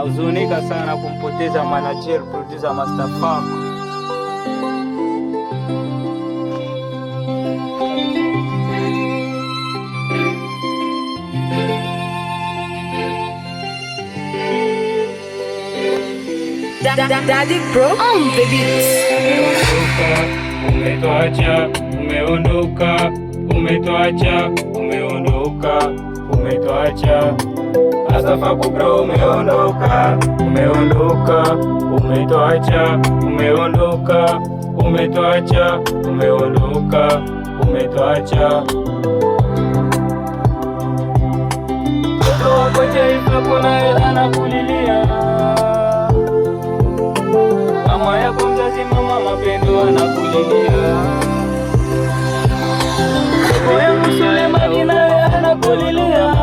huzunika sana kumpoteza manager producer Master Funk. Daddy Pro on the beat. Umetuacha, umeondoka, umetuacha, umeondoka, umetuacha. Master Funk bro, umeondoka, umeondoka, umetuacha, umeondoka, umetuacha, umeondoka, umetuacha. Mtoto wako Jaifa kunaye anakulilia, mama yako mzazi, mama Mapendo anakulilia, mtoto yangu Sulemani naye anakulilia.